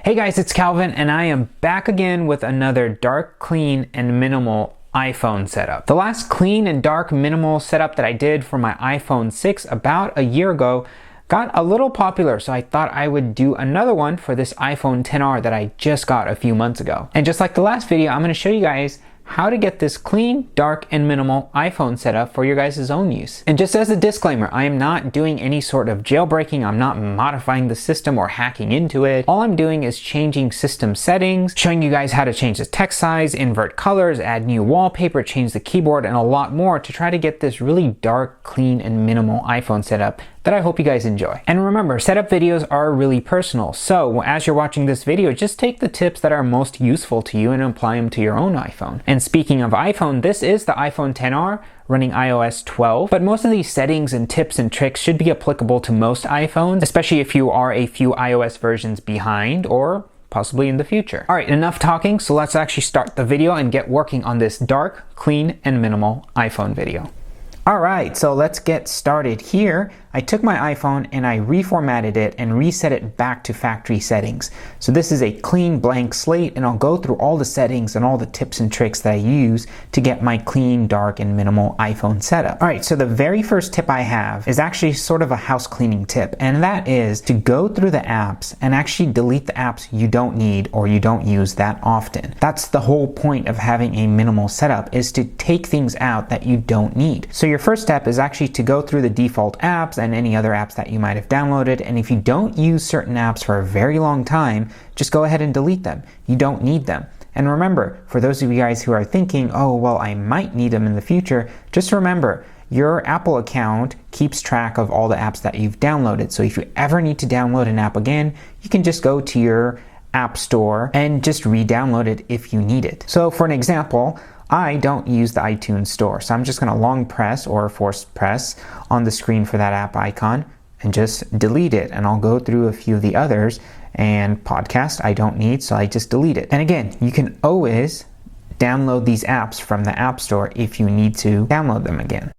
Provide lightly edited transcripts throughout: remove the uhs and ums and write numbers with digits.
Hey guys, it's Calvin and I am back again with another dark, clean, and minimal iPhone setup. The last clean and dark minimal setup that I did for my iPhone 6 about a year ago got a little popular, so I thought I would do another one for this iPhone XR that I just got a few months ago. And just like the last video, I'm going to show you guys how to get this clean, dark, and minimal iPhone setup for your guys' own use. And just as a disclaimer, I am not doing any sort of jailbreaking, I'm not modifying the system or hacking into it. All I'm doing is changing system settings, showing you guys how to change the text size, invert colors, add new wallpaper, change the keyboard, and a lot more to try to get this really dark, clean, and minimal iPhone setup that I hope you guys enjoy. And remember, setup videos are really personal, so as you're watching this video, just take the tips that are most useful to you and apply them to your own iPhone. And speaking of iPhone, this is the iPhone XR running iOS 12, but most of these settings and tips and tricks should be applicable to most iPhones, especially if you are a few iOS versions behind or possibly in the future. Alright, enough talking, so let's actually start the video and get working on this dark, clean, and minimal iPhone video. Alright, so let's get started here. I took my iPhone and I reformatted it and reset it back to factory settings. So this is a clean blank slate, and I'll go through all the settings and all the tips and tricks that I use to get my clean, dark, and minimal iPhone setup. Alright, so the very first tip I have is actually sort of a house cleaning tip, and that is to go through the apps and actually delete the apps you don't need or you don't use that often. That's the whole point of having a minimal setup, is to take things out that you don't need. So your first step is actually to go through the default apps and any other apps that you might have downloaded, and if you don't use certain apps for a very long time, just go ahead and delete them. You don't need them. And remember, for those of you guys who are thinking, oh well, I might need them in the future, just remember, your Apple account keeps track of all the apps that you've downloaded. So if you ever need to download an app again, you can just go to your App Store and just re-download it if you need it. So for an example, I don't use the iTunes Store, so I'm just going to long press or force press on the screen for that app icon and just delete it. And I'll go through a few of the others, and podcast I don't need, so I just delete it. And again, you can always download these apps from the App Store if you need to download them again.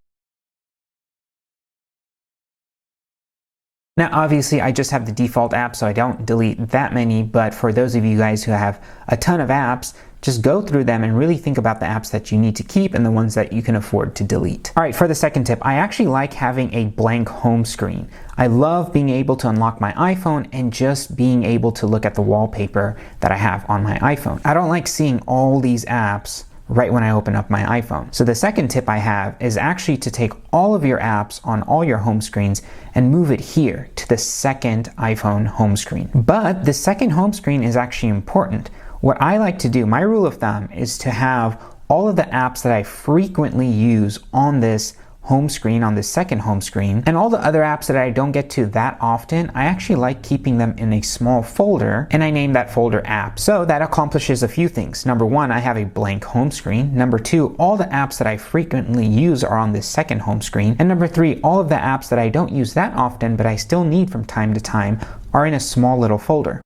Now obviously I just have the default app, so I don't delete that many, but for those of you guys who have a ton of apps, just go through them and really think about the apps that you need to keep and the ones that you can afford to delete. Alright, for the second tip, I actually like having a blank home screen. I love being able to unlock my iPhone and just being able to look at the wallpaper that I have on my iPhone. I don't like seeing all these apps right when I open up my iPhone. So the second tip I have is actually to take all of your apps on all your home screens and move it here to the second iPhone home screen. But the second home screen is actually important. What I like to do, my rule of thumb, is to have all of the apps that I frequently use on this home screen, on this second home screen, and all the other apps that I don't get to that often, I actually like keeping them in a small folder, and I name that folder app. So that accomplishes a few things. Number one, I have a blank home screen. Number two, all the apps that I frequently use are on this second home screen. And number three, all of the apps that I don't use that often but I still need from time to time are in a small little folder.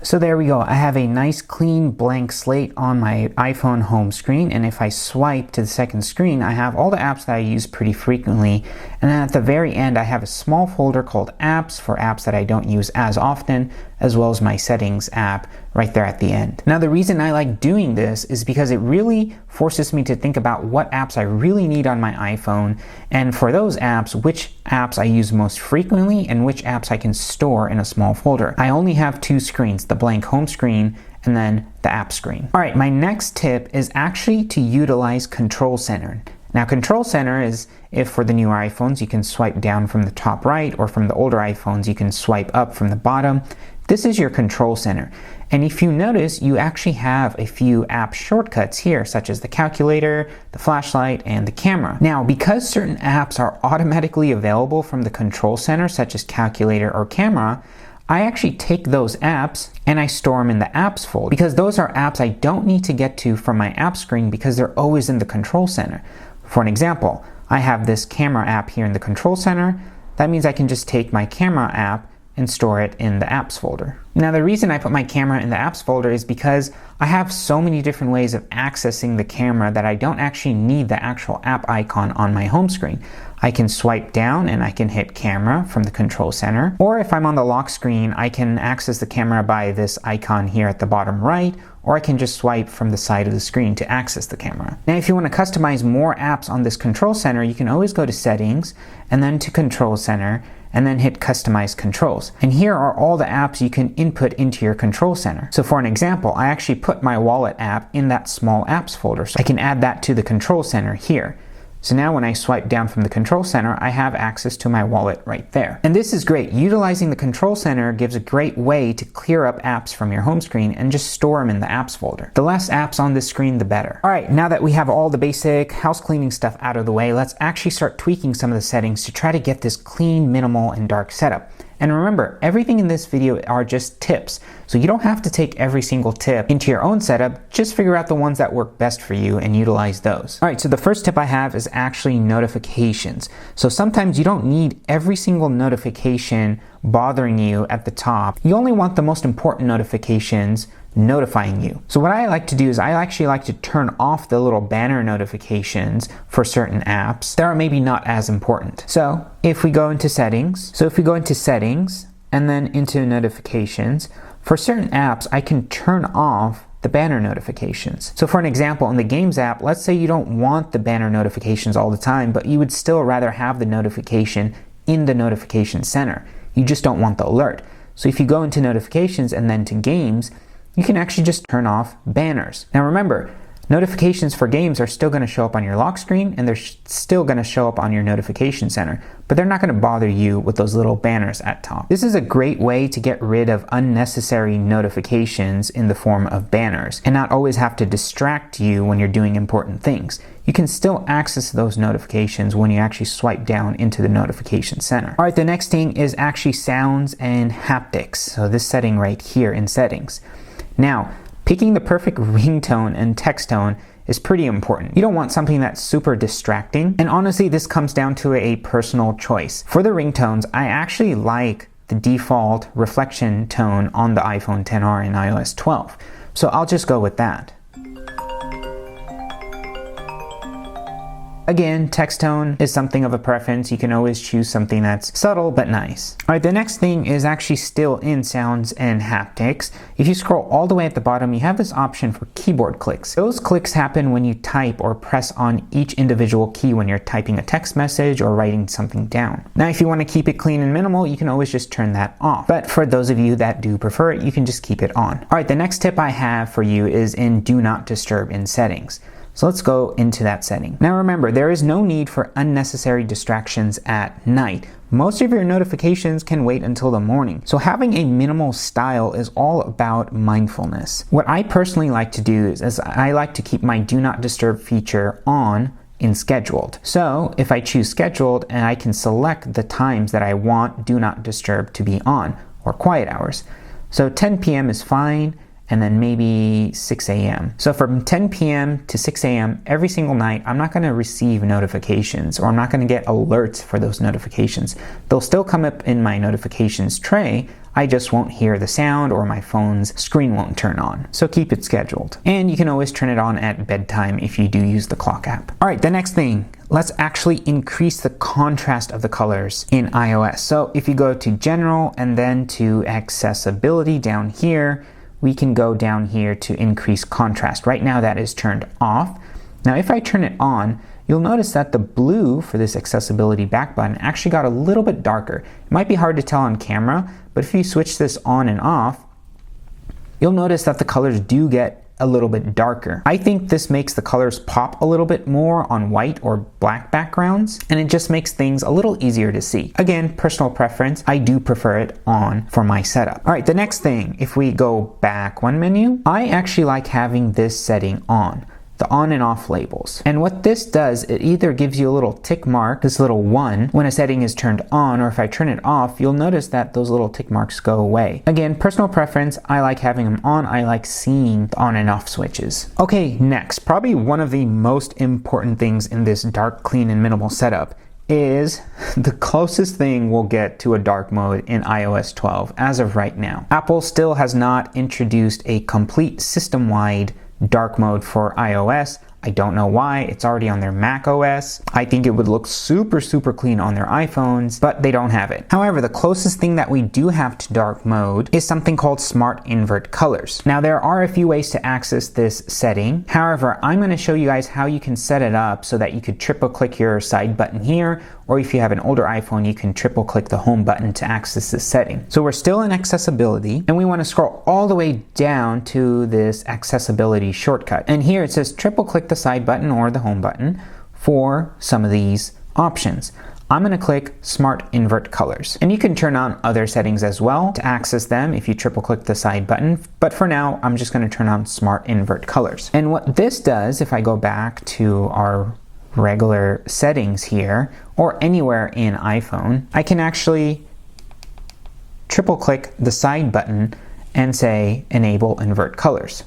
So there we go. I have a nice clean blank slate on my iPhone home screen, and if I swipe to the second screen, I have all the apps that I use pretty frequently, and then at the very end I have a small folder called apps for apps that I don't use as often, as well as my settings app right there at the end. Now the reason I like doing this is because it really forces me to think about what apps I really need on my iPhone, and for those apps, which apps I use most frequently and which apps I can store in a small folder. I only have two screens, the blank home screen and then the app screen. Alright, my next tip is actually to utilize Control Center. Now Control Center is, if for the newer iPhones you can swipe down from the top right, or from the older iPhones you can swipe up from the bottom. This is your Control Center. And if you notice, you actually have a few app shortcuts here, such as the calculator, the flashlight, and the camera. Now, because certain apps are automatically available from the Control Center, such as calculator or camera, I actually take those apps and I store them in the apps folder, because those are apps I don't need to get to from my app screen because they're always in the Control Center. For an example, I have this camera app here in the Control Center. That means I can just take my camera app, and store it in the apps folder. Now the reason I put my camera in the apps folder is because I have so many different ways of accessing the camera that I don't actually need the actual app icon on my home screen. I can swipe down and I can hit camera from the control center, or if I'm on the lock screen, I can access the camera by this icon here at the bottom right, or I can just swipe from the side of the screen to access the camera. Now if you want to customize more apps on this control center, you can always go to settings and then to control center and then hit customize controls. And here are all the apps you can input into your control center. So for an example, I actually put my wallet app in that small apps folder, so I can add that to the control center here. So now when I swipe down from the control center, I have access to my wallet right there. And this is great. Utilizing the control center gives a great way to clear up apps from your home screen and just store them in the apps folder. The less apps on this screen, the better. All right, now that we have all the basic house cleaning stuff out of the way, let's actually start tweaking some of the settings to try to get this clean, minimal, and dark setup. And remember, everything in this video are just tips, so you don't have to take every single tip into your own setup, just figure out the ones that work best for you and utilize those. All right, so the first tip I have is actually notifications. So sometimes you don't need every single notification bothering you at the top. You only want the most important notifications notifying you. So what I like to do is I actually like to turn off the little banner notifications for certain apps that are maybe not as important. So if we go into settings, and then into notifications, for certain apps I can turn off the banner notifications. So for an example, in the Games app, let's say you don't want the banner notifications all the time, but you would still rather have the notification in the notification center. You just don't want the alert. So if you go into notifications and then to games, you can actually just turn off banners. Now remember, notifications for games are still going to show up on your lock screen and they're still going to show up on your notification center, but they're not going to bother you with those little banners at top. This is a great way to get rid of unnecessary notifications in the form of banners and not always have to distract you when you're doing important things. You can still access those notifications when you actually swipe down into the notification center. All right, the next thing is actually sounds and haptics. So this setting right here in settings. Now, picking the perfect ringtone and text tone is pretty important. You don't want something that's super distracting. And honestly, this comes down to a personal choice. For the ringtones, I actually like the default reflection tone on the iPhone XR and iOS 12. So I'll just go with that. Again, text tone is something of a preference. You can always choose something that's subtle but nice. All right, the next thing is actually still in sounds and haptics. If you scroll all the way at the bottom, you have this option for keyboard clicks. Those clicks happen when you type or press on each individual key when you're typing a text message or writing something down. Now, if you want to keep it clean and minimal, you can always just turn that off. But for those of you that do prefer it, you can just keep it on. All right, the next tip I have for you is in Do Not Disturb in settings. So let's go into that setting. Now remember, there is no need for unnecessary distractions at night. Most of your notifications can wait until the morning. So having a minimal style is all about mindfulness. What I personally like to do is I like to keep my Do Not Disturb feature on in scheduled. So if I choose scheduled, and I can select the times that I want Do Not Disturb to be on, or quiet hours. So 10 p.m. is fine, and then maybe 6 a.m. So from 10 p.m. to 6 a.m. every single night, I'm not going to receive notifications, or I'm not going to get alerts for those notifications. They'll still come up in my notifications tray, I just won't hear the sound or my phone's screen won't turn on. So keep it scheduled. And you can always turn it on at bedtime if you do use the clock app. All right, the next thing, let's actually increase the contrast of the colors in iOS. So if you go to General and then to Accessibility down here, we can go down here to increase contrast. Right now that is turned off. Now if I turn it on, you'll notice that the blue for this accessibility back button actually got a little bit darker. It might be hard to tell on camera, but if you switch this on and off, you'll notice that the colors do get a little bit darker. I think this makes the colors pop a little bit more on white or black backgrounds, and it just makes things a little easier to see. Again, personal preference, I do prefer it on for my setup. All right, the next thing, if we go back one menu, I actually like having this setting on. The on and off labels. And what this does, it either gives you a little tick mark, this little 1, when a setting is turned on, or if I turn it off, you'll notice that those little tick marks go away. Again, personal preference, I like having them on, I like seeing the on and off switches. Okay, next, probably one of the most important things in this dark, clean, and minimal setup is the closest thing we'll get to a dark mode in iOS 12 as of right now. Apple still has not introduced a complete system-wide dark mode for iOS. I don't know why. It's already on their Mac OS. I think it would look super clean on their iPhones, but they don't have it. However, the closest thing that we do have to dark mode is something called Smart Invert Colors. Now, there are a few ways to access this setting. However, I'm going to show you guys how you can set it up so that you could triple click your side button here, or if you have an older iPhone, you can triple click the home button to access this setting. So we're still in accessibility, and we want to scroll all the way down to this accessibility shortcut. And here it says triple click the side button or the home button for some of these options. I'm going to click Smart Invert Colors. And you can turn on other settings as well to access them if you triple click the side button. But for now, I'm just going to turn on Smart Invert Colors. And what this does, if I go back to our regular settings here or anywhere in iPhone, I can actually triple click the side button and say Enable Invert Colors.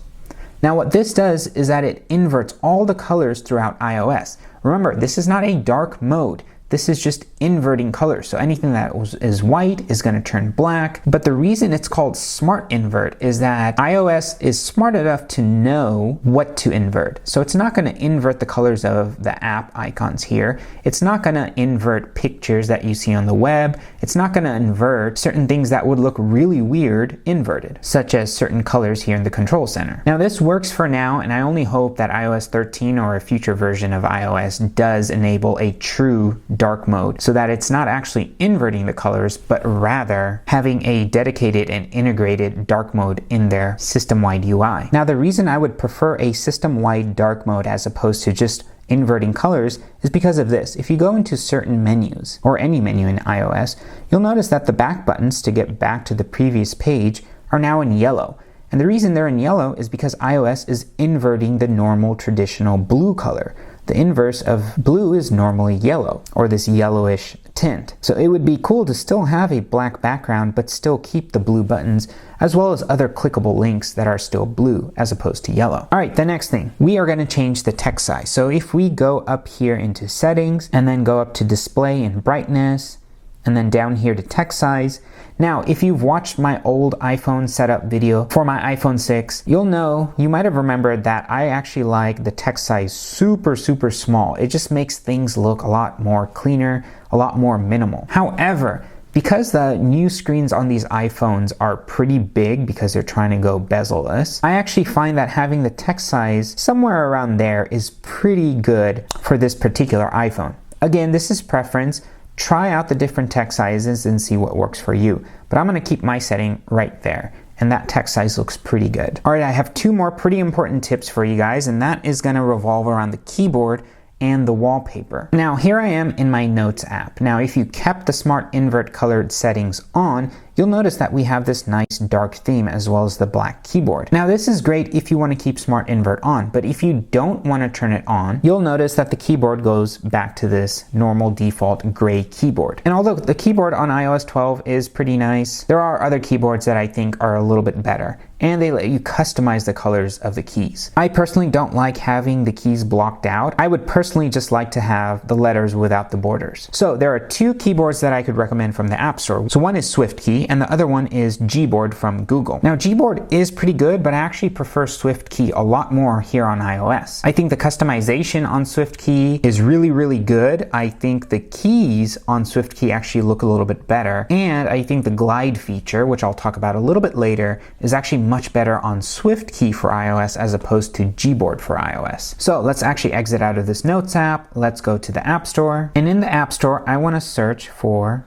Now what this does is that it inverts all the colors throughout iOS. Remember, this is not a dark mode. This is just inverting colors. So anything that is white is going to turn black. But the reason it's called Smart Invert is that iOS is smart enough to know what to invert. So it's not going to invert the colors of the app icons here. It's not going to invert pictures that you see on the web. It's not going to invert certain things that would look really weird inverted, such as certain colors here in the control center. Now this works for now, and I only hope that iOS 13 or a future version of iOS does enable a true dark mode so that it's not actually inverting the colors, but rather having a dedicated and integrated dark mode in their system-wide UI. Now the reason I would prefer a system-wide dark mode as opposed to just inverting colors is because of this. If you go into certain menus or any menu in iOS, you'll notice that the back buttons to get back to the previous page are now in yellow. And the reason they're in yellow is because iOS is inverting the normal traditional blue color. The inverse of blue is normally yellow, or this yellowish tint. So it would be cool to still have a black background, but still keep the blue buttons, as well as other clickable links that are still blue as opposed to yellow. All right, the next thing, we are going to change the text size. So if we go up here into settings, and then go up to display and brightness, and then down here to text size. Now, if you've watched my old iPhone setup video for my iPhone 6, you'll know, you might have remembered that I actually like the text size super small. It just makes things look a lot more cleaner, a lot more minimal. However, because the new screens on these iPhones are pretty big because they're trying to go bezel-less, I actually find that having the text size somewhere around there is pretty good for this particular iPhone. Again, this is preference. Try out the different text sizes and see what works for you. But I'm going to keep my setting right there. And that text size looks pretty good. All right, I have two more pretty important tips for you guys, and that is going to revolve around the keyboard and the wallpaper. Now, here I am in my Notes app. Now, if you kept the Smart Invert Colored settings on, you'll notice that we have this nice dark theme as well as the black keyboard. Now this is great if you want to keep Smart Invert on, but if you don't want to turn it on, you'll notice that the keyboard goes back to this normal default gray keyboard. And although the keyboard on iOS 12 is pretty nice, there are other keyboards that I think are a little bit better, and they let you customize the colors of the keys. I personally don't like having the keys blocked out. I would personally just like to have the letters without the borders. So there are two keyboards that I could recommend from the App Store. So one is SwiftKey, and the other one is Gboard from Google. Now Gboard is pretty good, but I actually prefer SwiftKey a lot more here on iOS. I think the customization on SwiftKey is really good. I think the keys on SwiftKey actually look a little bit better, and I think the glide feature, which I'll talk about a little bit later, is actually much better on SwiftKey for iOS as opposed to Gboard for iOS. So let's actually exit out of this Notes app. Let's go to the App Store, and in the App Store I want to search for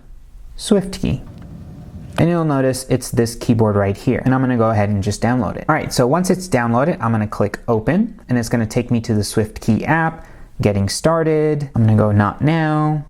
SwiftKey. And you'll notice it's this keyboard right here. And I'm going to go ahead and just download it. All right, so once it's downloaded, I'm going to click open, and it's going to take me to the SwiftKey app, getting started. I'm going to go not now.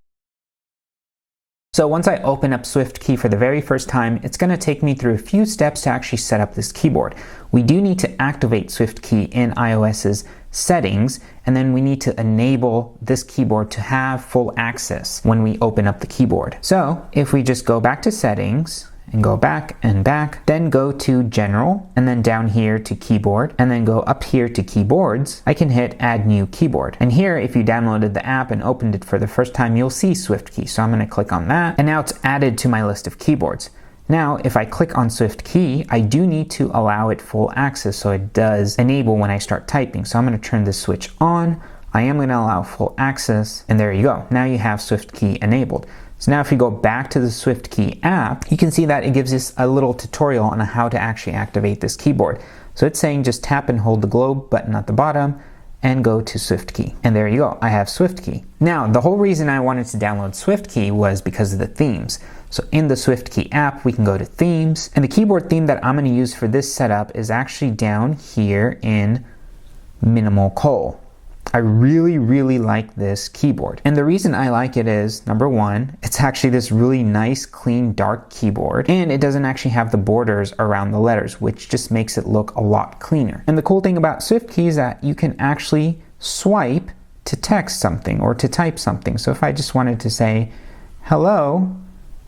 So once I open up SwiftKey for the very first time, it's going to take me through a few steps to actually set up this keyboard. We do need to activate SwiftKey in iOS's settings, and then we need to enable this keyboard to have full access when we open up the keyboard. So if we just go back to settings and go back and back, then go to General, and then down here to Keyboard, and then go up here to Keyboards, I can hit Add New Keyboard. And here, if you downloaded the app and opened it for the first time, you'll see SwiftKey. So I'm going to click on that, and now it's added to my list of keyboards. Now, if I click on SwiftKey, I do need to allow it full access so it does enable when I start typing. So I'm going to turn this switch on. I am going to allow full access, and there you go. Now you have SwiftKey enabled. So now if you go back to the SwiftKey app, you can see that it gives us a little tutorial on how to actually activate this keyboard. So it's saying just tap and hold the globe button at the bottom and go to SwiftKey. And there you go, I have SwiftKey. Now, the whole reason I wanted to download SwiftKey was because of the themes. So in the SwiftKey app, we can go to themes, and the keyboard theme that I'm going to use for this setup is actually down here in Minimal Coal. I really like this keyboard. And the reason I like it is, number one, it's actually this really nice, clean, dark keyboard, and it doesn't actually have the borders around the letters, which just makes it look a lot cleaner. And the cool thing about SwiftKey is that you can actually swipe to text something or to type something. So if I just wanted to say, hello,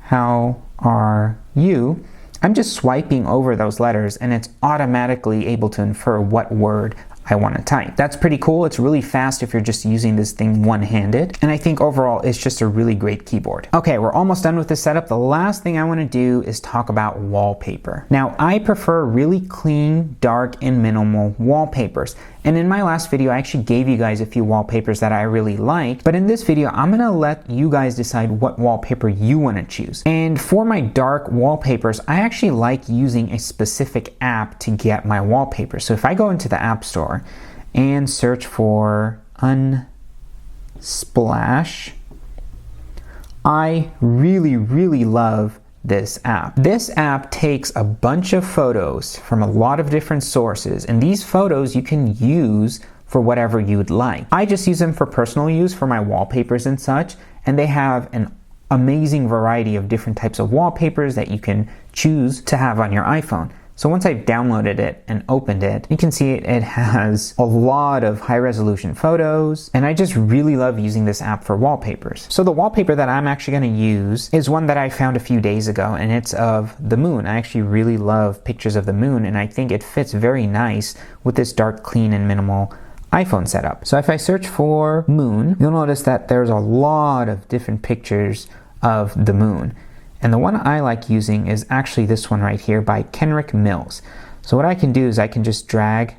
how are you? I'm just swiping over those letters, and it's automatically able to infer what word I want to type. That's pretty cool. It's really fast if you're just using this thing one-handed, and I think overall it's just a really great keyboard. Okay, we're almost done with this setup. The last thing I want to do is talk about wallpaper. Now, I prefer really clean, dark, and minimal wallpapers. And in my last video, I actually gave you guys a few wallpapers that I really liked, but in this video, I'm gonna let you guys decide what wallpaper you wanna choose. And for my dark wallpapers, I actually like using a specific app to get my wallpaper. So if I go into the App Store and search for Unsplash, I really love this app. This app takes a bunch of photos from a lot of different sources, and these photos you can use for whatever you'd like. I just use them for personal use for my wallpapers and such, and they have an amazing variety of different types of wallpapers that you can choose to have on your iPhone. So once I've downloaded it and opened it, you can see it has a lot of high resolution photos, and I just really love using this app for wallpapers. So the wallpaper that I'm actually going to use is one that I found a few days ago, and it's of the moon. I actually really love pictures of the moon, and I think it fits very nice with this dark, clean, and minimal iPhone setup. So if I search for moon, you'll notice that there's a lot of different pictures of the moon. And the one I like using is actually this one right here by Kenrick Mills. So what I can do is I can just drag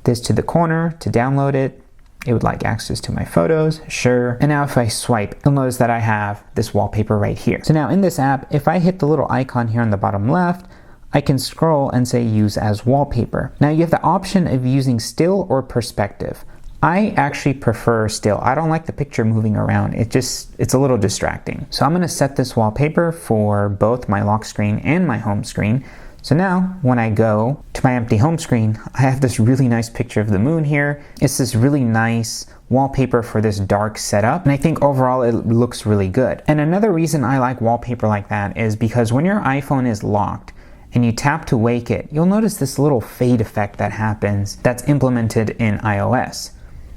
this to the corner to download it. It would like access to my photos, sure. And now if I swipe, you'll notice that I have this wallpaper right here. So now in this app, if I hit the little icon here on the bottom left, I can scroll and say use as wallpaper. Now you have the option of using still or perspective. I actually prefer still. I don't like the picture moving around. It's a little distracting. So I'm gonna set this wallpaper for both my lock screen and my home screen. So now when I go to my empty home screen, I have this really nice picture of the moon here. It's this really nice wallpaper for this dark setup, and I think overall it looks really good. And another reason I like wallpaper like that is because when your iPhone is locked and you tap to wake it, you'll notice this little fade effect that happens that's implemented in iOS.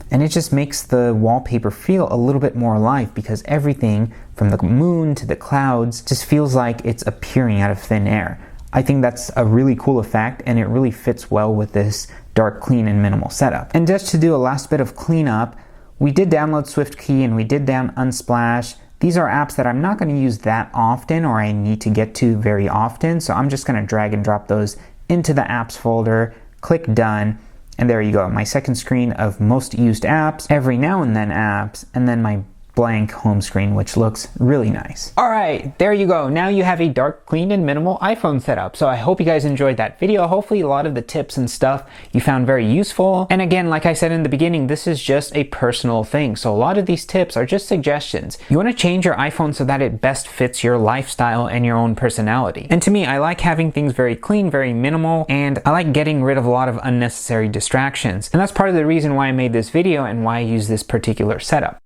And it just makes the wallpaper feel a little bit more alive because everything from the moon to the clouds just feels like it's appearing out of thin air. I think that's a really cool effect, and it really fits well with this dark, clean, and minimal setup. And just to do a last bit of cleanup, we did download SwiftKey and we did down Unsplash. These are apps that I'm not going to use that often, or I need to get to very often, so I'm just going to drag and drop those into the apps folder, click done, and there you go, my second screen of most used apps, every now and then apps, and then my blank home screen, which looks really nice. All right, there you go. Now you have a dark, clean, and minimal iPhone setup. So I hope you guys enjoyed that video. Hopefully a lot of the tips and stuff you found very useful. And again, like I said in the beginning, this is just a personal thing. So a lot of these tips are just suggestions. You want to change your iPhone so that it best fits your lifestyle and your own personality. And to me, I like having things very clean, very minimal, and I like getting rid of a lot of unnecessary distractions. And that's part of the reason why I made this video and why I use this particular setup.